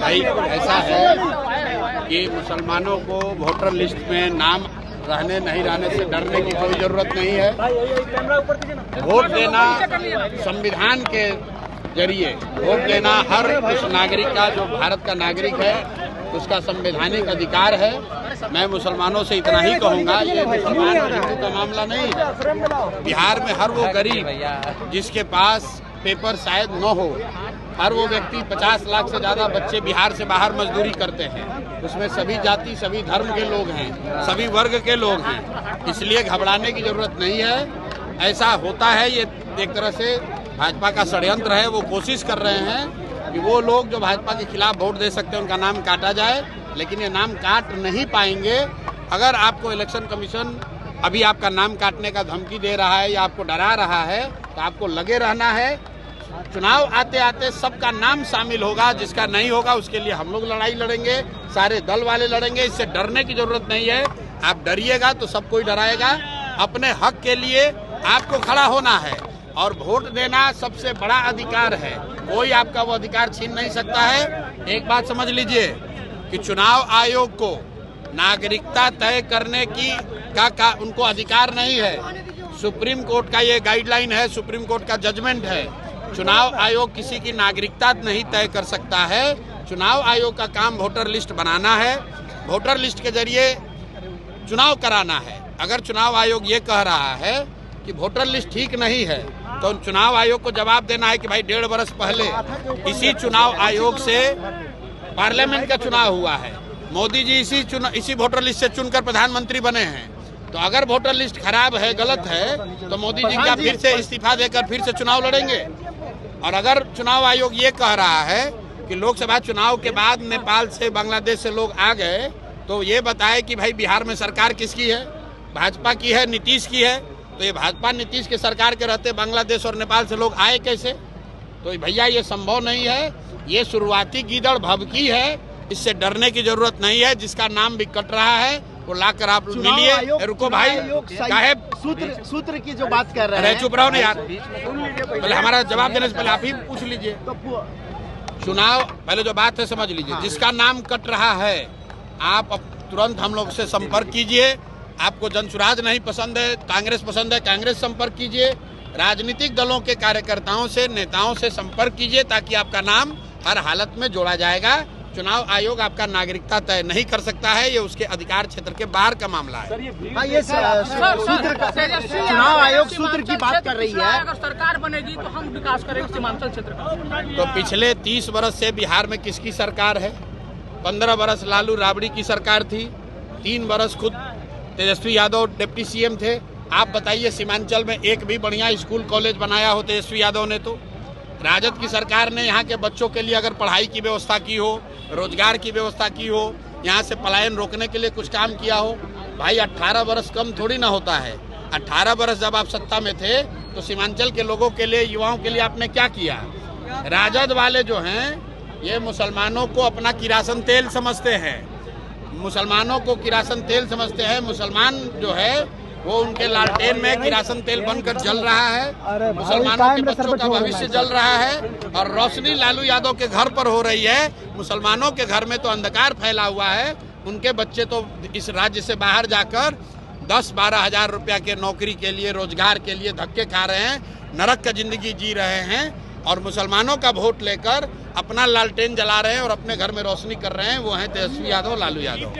भाई ऐसा है कि मुसलमानों को वोटर लिस्ट में नाम रहने नहीं रहने से डरने की कोई जरूरत नहीं है। वोट देना संविधान के जरिए वोट देना हर उस नागरिक का, जो भारत का नागरिक है, उसका संवैधानिक अधिकार है। मैं मुसलमानों से इतना ही कहूँगा, ये मुसलमान और हिंदू का मामला नहीं। बिहार में हर वो गरीब जिसके पास पेपर शायद न हो, हर वो व्यक्ति 50 लाख से ज़्यादा बच्चे बिहार से बाहर मजदूरी करते हैं, उसमें सभी जाति सभी धर्म के लोग हैं, सभी वर्ग के लोग हैं। इसलिए घबराने की जरूरत नहीं है। ऐसा होता है, ये एक तरह से भाजपा का षड्यंत्र है। वो कोशिश कर रहे हैं कि वो लोग जो भाजपा के खिलाफ वोट दे सकते हैं उनका नाम काटा जाए, लेकिन ये नाम काट नहीं पाएंगे। अगर आपको इलेक्शन कमीशन अभी आपका नाम काटने का धमकी दे रहा है या आपको डरा रहा है, तो आपको लगे रहना है। चुनाव आते आते सबका नाम शामिल होगा, जिसका नहीं होगा उसके लिए हम लोग लड़ाई लड़ेंगे, सारे दल वाले लड़ेंगे। इससे डरने की जरूरत नहीं है। आप डरिएगा तो सब कोई डराएगा। अपने हक के लिए आपको खड़ा होना है और वोट देना सबसे बड़ा अधिकार है। कोई आपका वो अधिकार छीन नहीं सकता है। एक बात समझ लीजिए कि चुनाव आयोग को नागरिकता तय करने की का उनको अधिकार नहीं है। सुप्रीम कोर्ट का ये गाइडलाइन है, सुप्रीम कोर्ट का जजमेंट है। चुनाव आयोग किसी की नागरिकता नहीं तय कर सकता है। चुनाव आयोग का काम वोटर लिस्ट बनाना है, वोटर लिस्ट के जरिए चुनाव कराना है। अगर चुनाव आयोग ये कह रहा है कि वोटर लिस्ट ठीक नहीं है, तो चुनाव आयोग को जवाब देना है कि भाई 1.5 वर्ष पहले इसी चुनाव आयोग से पार्लियामेंट का चुनाव हुआ है, मोदी जी इसी वोटर लिस्ट से चुनकर प्रधानमंत्री बने हैं। तो अगर वोटर लिस्ट खराब है, गलत है, तो मोदी जी क्या फिर से इस्तीफा देकर फिर से चुनाव लड़ेंगे? और अगर चुनाव आयोग ये कह रहा है कि लोकसभा चुनाव के बाद नेपाल से, बांग्लादेश से लोग आ गए, तो ये बताए कि भाई बिहार में सरकार किसकी है? भाजपा की है, नीतीश की है। तो ये भाजपा नीतीश के सरकार के रहते बांग्लादेश और नेपाल से लोग आए कैसे? तो भैया ये संभव नहीं है। ये शुरुआती गीदड़ भभकी है, इससे डरने की जरूरत नहीं है। जिसका नाम भी कट रहा है वो लाकर आप मिलिए। रुको भाई, साहेब सूत्र की जो बात कर रहे हैं, चुप रहो ना यार, पहले हमारा जवाब देने से पहले आप ही पूछ लीजिए। चुनाव पहले जो बात है समझ लीजिए। जिसका नाम कट रहा है आप तुरंत हम लोग से संपर्क कीजिए। आपको जनसुराज नहीं पसंद है, कांग्रेस पसंद है, कांग्रेस संपर्क कीजिए। राजनीतिक दलों के कार्यकर्ताओं से, नेताओं से संपर्क कीजिए, ताकि आपका नाम हर हालत में जोड़ा जाएगा। चुनाव आयोग आपका नागरिकता तय नहीं कर सकता है, ये उसके अधिकार क्षेत्र के बाहर का मामला है। चुनाव आयोग सूत्र की बात कर रही है। अगर सरकार बनेगी तो हम विकास करेंगे सीमांचल क्षेत्र का। तो पिछले 30 वर्ष से बिहार में किसकी सरकार है? 15 वर्ष लालू राबड़ी की सरकार थी, 3 वर्ष खुद तेजस्वी यादव डिप्टी सीएम थे। आप बताइए सीमांचल में एक भी बढ़िया स्कूल कॉलेज बनाया हो तेजस्वी यादव ने? तो राजद की सरकार ने यहाँ के बच्चों के लिए अगर पढ़ाई की व्यवस्था की हो, रोजगार की व्यवस्था की हो, यहाँ से पलायन रोकने के लिए कुछ काम किया हो? भाई 18 वर्ष कम थोड़ी ना होता है। 18 वर्ष जब आप सत्ता में थे तो सीमांचल के लोगों के लिए, युवाओं के लिए आपने क्या किया? राजद वाले जो हैं ये मुसलमानों को अपना किरासन तेल समझते हैं, मुसलमानों को किरासन तेल समझते हैं। मुसलमान जो है वो उनके लालटेन में किरासन तेल बनकर जल रहा है, मुसलमानों के बच्चों का भविष्य जल रहा है, और रोशनी लालू यादव के घर पर हो रही है। मुसलमानों के घर में तो अंधकार फैला हुआ है। उनके बच्चे तो इस राज्य से बाहर जाकर 10-12 हजार रुपया के नौकरी के लिए, रोजगार के लिए धक्के खा रहे हैं, नरक का जिंदगी जी रहे हैं, और मुसलमानों का वोट लेकर अपना लालटेन जला रहे हैं और अपने घर में रोशनी कर रहे हैं। वो हैं तेजस्वी यादव, लालू यादव।